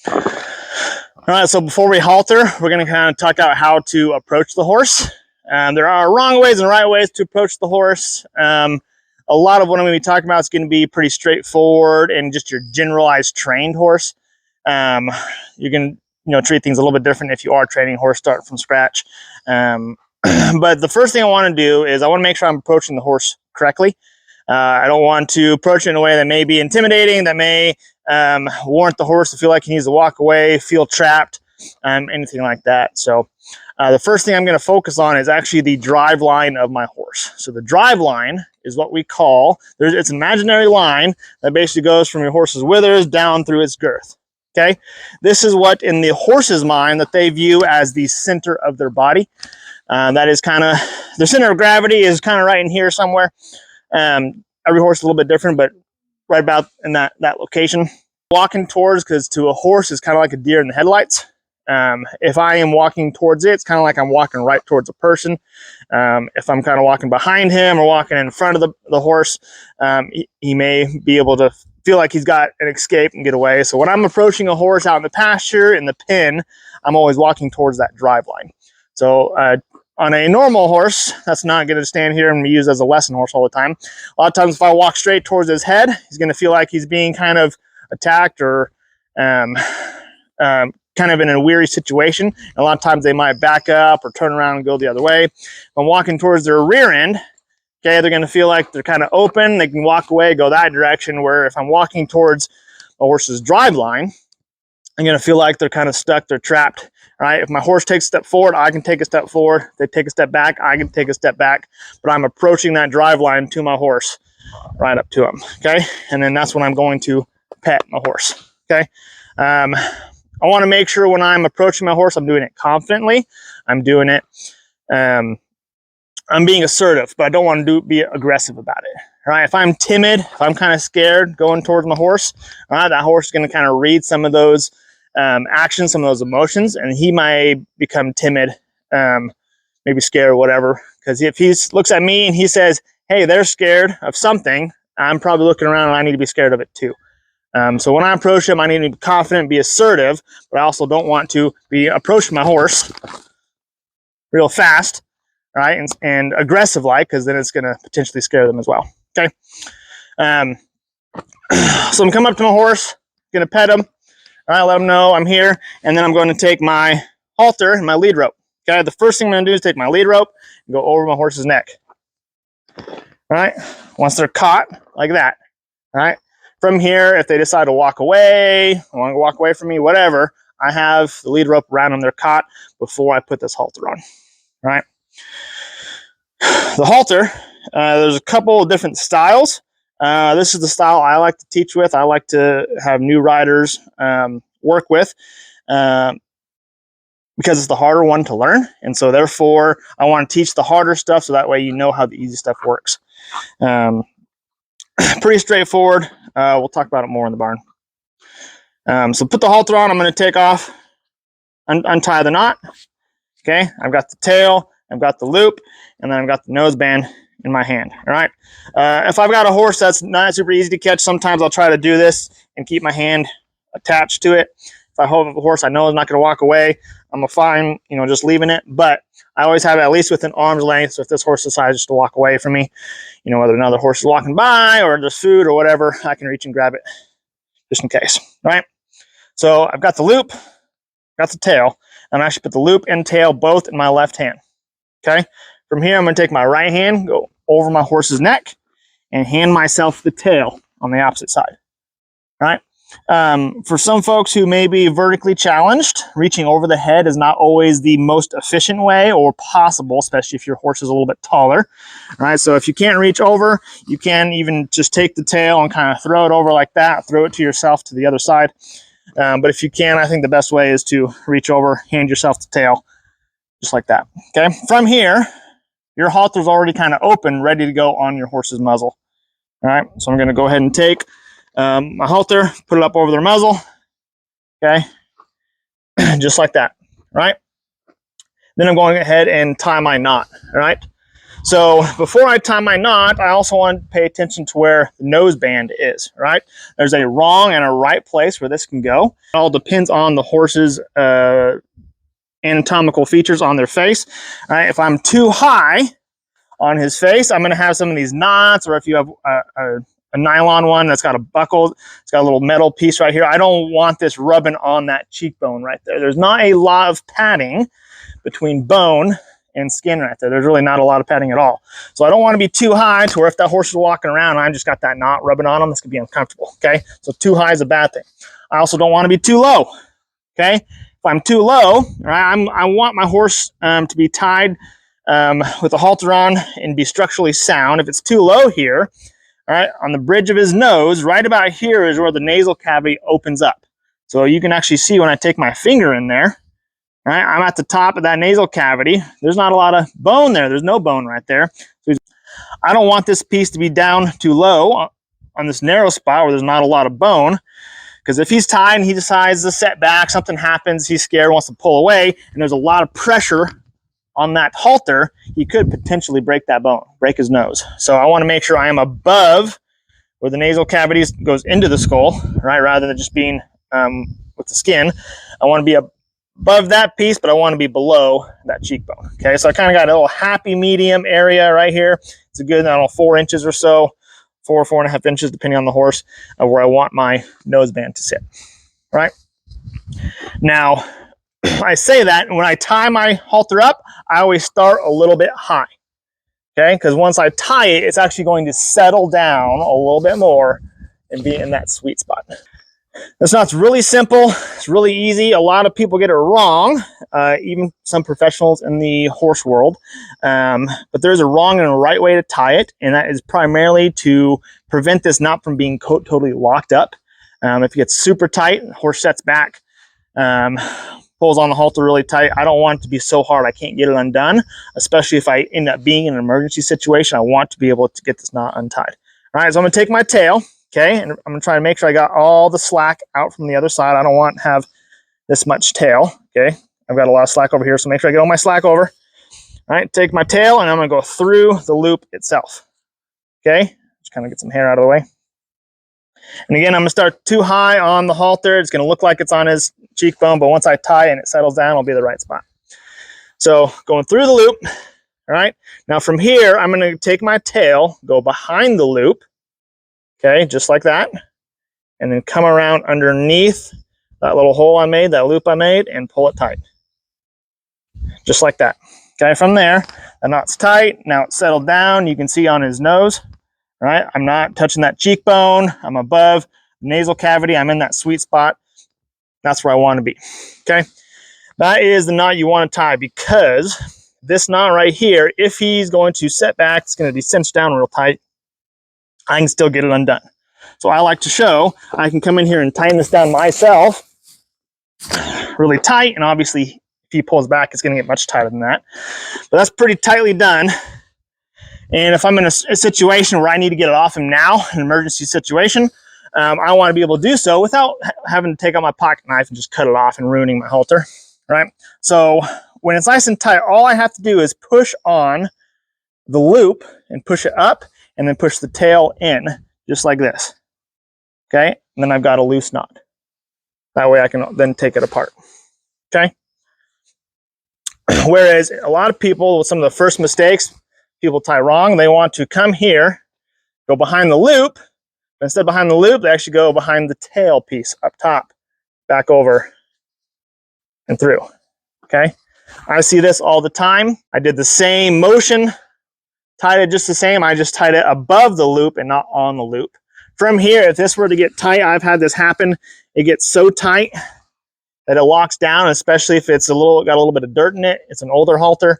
All right, so before we halter, we're going to kind of talk about how to approach the horse. There are wrong ways and right ways to approach the horse. A lot of what I'm going to be talking about is going to be pretty straightforward and just your generalized trained horse. You can treat things a little bit different if you are training a horse starting from scratch. But the first thing I want to do is I want to make sure I'm approaching the horse correctly. I don't want to approach it in a way that may be intimidating, that may warrant the horse to feel like he needs to walk away, feel trapped, anything like that. So the first thing I'm going to focus on is actually the drive line of my horse. So the drive line is what we call, it's an imaginary line that basically goes from your horse's withers down through its girth. Okay, this is what in the horse's mind that they view as the center of their body. That is kind of, the center of gravity is kind of right in here somewhere. Every horse is a little bit different, but right about in that location. Walking towards, because to a horse is kind of like a deer in the headlights. If I am walking towards it, it's kind of like I'm walking right towards a person. If I'm kind of walking behind him or walking in front of the horse, he may be able to feel like he's got an escape and get away. So when I'm approaching a horse out in the pasture, in the pen, I'm always walking towards that drive line. So on a normal horse, that's not going to stand here and be used as a lesson horse all the time. A lot of times if I walk straight towards his head, he's going to feel like he's being kind of attacked or kind of in a weary situation. And a lot of times they might back up or turn around and go the other way. If I'm walking towards their rear end, okay, they're going to feel like they're kind of open. They can walk away, go that direction, where if I'm walking towards a horse's drive line, I'm going to feel like they're kind of stuck, they're trapped. Right? If my horse takes a step forward, I can take a step forward. If they take a step back, I can take a step back. But I'm approaching that drive line to my horse, right up to him. Okay, and then that's when I'm going to pet my horse. Okay, I want to make sure when I'm approaching my horse, I'm doing it confidently. I'm doing it. I'm being assertive, but I don't want to be aggressive about it. All right, if I'm timid, if I'm kind of scared going towards my horse, all right, that horse is going to kind of read some of those actions, some of those emotions, and he might become timid, maybe scared or whatever. Because if he looks at me and he says, hey, they're scared of something, I'm probably looking around and I need to be scared of it too. So when I approach him, I need to be confident, be assertive, but I also don't want to be approaching my horse real fast, right, and aggressive like, because then it's going to potentially scare them as well. Okay. So I'm coming up to my horse, going to pet him. All right, let them know I'm here, and then I'm going to take my halter and my lead rope. Okay, the first thing I'm going to do is take my lead rope and go over my horse's neck. All right, once they're caught like that. All right, from here, if they decide to walk away, want to walk away from me, whatever, I have the lead rope around them. They're caught before I put this halter on. All right, the halter, there's a couple of different styles. This is the style I like to teach with. I like to have new riders work with because it's the harder one to learn. And so therefore, I want to teach the harder stuff so that way you know how the easy stuff works. Pretty straightforward. We'll talk about it more in the barn. So put the halter on. I'm going to take off, untie the knot. Okay, I've got the tail, I've got the loop, and then I've got the noseband in my hand. All right. If I've got a horse that's not super easy to catch, sometimes I'll try to do this and keep my hand attached to it. If I hold a horse I know is not going to walk away, I'm fine, just leaving it. But I always have it at least within arm's length. So if this horse decides just to walk away from me, whether another horse is walking by or there's food or whatever, I can reach and grab it just in case. All right. So I've got the loop, got the tail, and I actually put the loop and tail both in my left hand. Okay. From here, I'm going to take my right hand, go over my horse's neck, and hand myself the tail on the opposite side. All right. For some folks who may be vertically challenged, reaching over the head is not always the most efficient way or possible, especially if your horse is a little bit taller. All right. So if you can't reach over, you can even just take the tail and kind of throw it over like that, throw it to yourself to the other side. But if you can, I think the best way is to reach over, hand yourself the tail, just like that. Okay. From here, your halter is already kind of open, ready to go on your horse's muzzle. All right, so I'm going to go ahead and take my halter, put it up over their muzzle. Okay, just like that. All right. Then I'm going ahead and tie my knot. All right. So before I tie my knot, I also want to pay attention to where the nose band is, right? There's a wrong and a right place where this can go. It all depends on the horse's anatomical features on their face. All right, if I'm too high on his face, I'm going to have some of these knots, or if you have a nylon one that's got a buckle, it's got a little metal piece right here. I don't want this rubbing on that cheekbone right there. There's not a lot of padding between bone and skin right there. There's really not a lot of padding at all. So I don't want to be too high to where if that horse is walking around and I just got that knot rubbing on him, it's going to be uncomfortable, okay? So too high is a bad thing. I also don't want to be too low, okay? If I'm too low, right, I want my horse to be tied with a halter on and be structurally sound. If it's too low here, all right, on the bridge of his nose, right about here is where the nasal cavity opens up. So you can actually see when I take my finger in there, right, I'm at the top of that nasal cavity. There's not a lot of bone there. There's no bone right there. So I don't want this piece to be down too low on this narrow spot where there's not a lot of bone, because if he's tied and he decides to set back, something happens, he's scared, wants to pull away, and there's a lot of pressure on that halter, he could potentially break that bone, break his nose. So I want to make sure I am above where the nasal cavity goes into the skull, right, rather than just being with the skin. I want to be above that piece, but I want to be below that cheekbone. Okay, so I kind of got a little happy medium area right here. It's a good, I don't know, 4 inches or so, 4.5 inches, depending on the horse, of where I want my nose band to sit, right? Now, I say that, and when I tie my halter up, I always start a little bit high, okay? Because once I tie it, it's actually going to settle down a little bit more and be in that sweet spot. This knot's really simple. It's really easy. A lot of people get it wrong, even some professionals in the horse world. But there's a wrong and a right way to tie it, and that is primarily to prevent this knot from being totally locked up. If it gets super tight, the horse sets back, pulls on the halter really tight. I don't want it to be so hard I can't get it undone, especially if I end up being in an emergency situation. I want to be able to get this knot untied. All right, so I'm going to take my tail. Okay, and I'm going to try to make sure I got all the slack out from the other side. I don't want to have this much tail. Okay, I've got a lot of slack over here, so make sure I get all my slack over. All right, take my tail, and I'm going to go through the loop itself. Okay, just kind of get some hair out of the way. And again, I'm going to start too high on the halter. It's going to look like it's on his cheekbone, but once I tie it and it settles down, it'll be the right spot. So going through the loop. All right, now from here, I'm going to take my tail, go behind the loop. Okay, just like that, and then come around underneath that little hole I made, that loop I made, and pull it tight. Just like that. Okay, from there, the knot's tight. Now it's settled down. You can see on his nose, right? I'm not touching that cheekbone. I'm above the nasal cavity. I'm in that sweet spot. That's where I want to be. Okay, that is the knot you want to tie, because this knot right here, if he's going to set back, it's going to be cinched down real tight. I can still get it undone. So I like to show I can come in here and tighten this down myself really tight, and obviously if he pulls back, it's going to get much tighter than that. But that's pretty tightly done. And if I'm in a situation where I need to get it off him now, an emergency situation, I want to be able to do so without having to take out my pocket knife and just cut it off and ruining my halter, right? So when it's nice and tight, all I have to do is push on the loop and push it up, and then push the tail in, just like this. Okay, and then I've got a loose knot. That way I can then take it apart. Okay? Whereas a lot of people, with some of the first mistakes people tie wrong, they want to come here, go behind the loop, but instead of behind the loop, they actually go behind the tail piece up top, back over, and through. Okay? I see this all the time. I did the same motion, tied it just the same. I just tied it above the loop and not on the loop. From here, if this were to get tight, I've had this happen. It gets so tight that it locks down, especially if it's got a little bit of dirt in it. It's an older halter.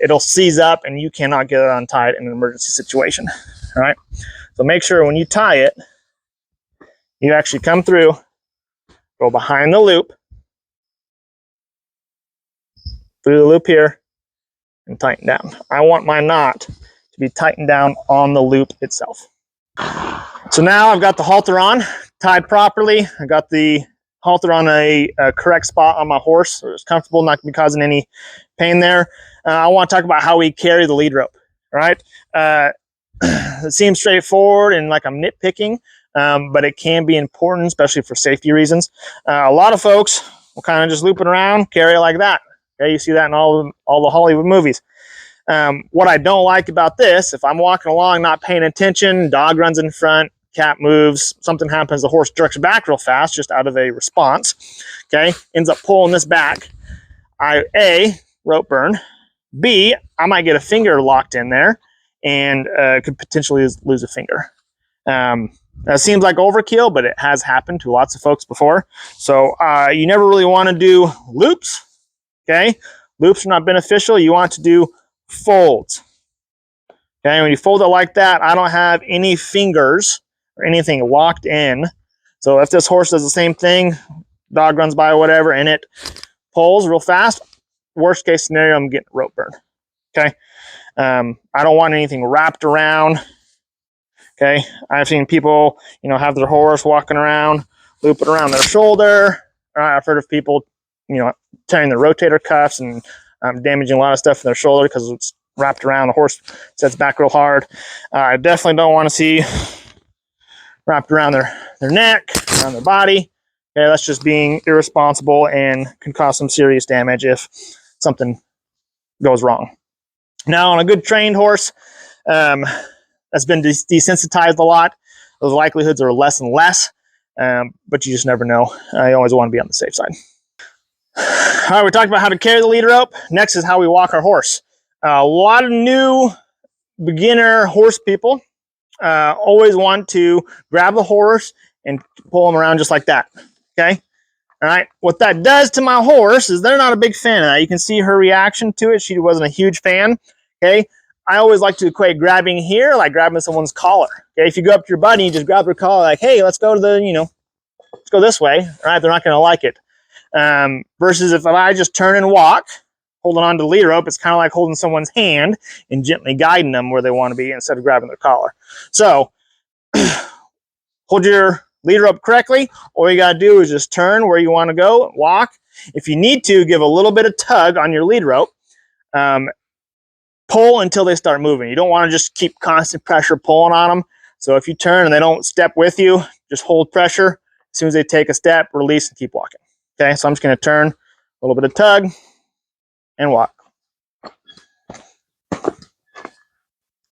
It'll seize up and you cannot get it untied in an emergency situation. All right. So make sure when you tie it, you actually come through, go behind the loop, through the loop here, and tighten down. I want my knot to be tightened down on the loop itself. So now I've got the halter on, tied properly. I got the halter on a correct spot on my horse, so it's comfortable, not going to be causing any pain there. I want to talk about how we carry the lead rope. right? It seems straightforward and like I'm nitpicking, but it can be important, especially for safety reasons. A lot of folks will kind of just loop it around, carry it like that. Okay, you see that in all the Hollywood movies. What I don't like about this, if I'm walking along not paying attention, dog runs in front, cat moves, something happens, the horse jerks back real fast just out of a response, okay, ends up pulling this back. A, rope burn. B, I might get a finger locked in there and could potentially lose a finger. That seems like overkill, but it has happened to lots of folks before. So you never really want to do loops, okay? Loops are not beneficial. You want to do folds. Okay, when you fold it like that, I don't have any fingers or anything locked in. So if this horse does the same thing, dog runs by or whatever, and it pulls real fast, worst case scenario, I'm getting rope burn. Okay, I don't want anything wrapped around. Okay, I've seen people, have their horse walking around, loop it around their shoulder. I've heard of people, tearing their rotator cuffs and damaging a lot of stuff in their shoulder because it's wrapped around. The horse sets back real hard. I definitely don't want to see wrapped around their neck, around their body. Okay, that's just being irresponsible and can cause some serious damage if something goes wrong. Now, on a good trained horse that's been desensitized a lot, those likelihoods are less and less, but you just never know. I always want to be on the safe side. All right, we talked about how to carry the lead rope. Next is how we walk our horse. A lot of new beginner horse people always want to grab the horse and pull them around just like that. Okay? All right. What that does to my horse is they're not a big fan of that. You can see her reaction to it. She wasn't a huge fan. Okay? I always like to equate grabbing here like grabbing someone's collar. Okay? If you go up to your buddy and you just grab their collar like, hey, let's go to let's go this way. All right? They're not going to like it. Versus if I just turn and walk, holding on to the lead rope, it's kind of like holding someone's hand and gently guiding them where they want to be instead of grabbing their collar. So hold your lead rope correctly. All you got to do is just turn where you want to go, walk. If you need to, give a little bit of tug on your lead rope. Pull until they start moving. You don't want to just keep constant pressure pulling on them. So if you turn and they don't step with you, just hold pressure. As soon as they take a step, release and keep walking. Okay, so I'm just going to turn, a little bit of tug, and walk.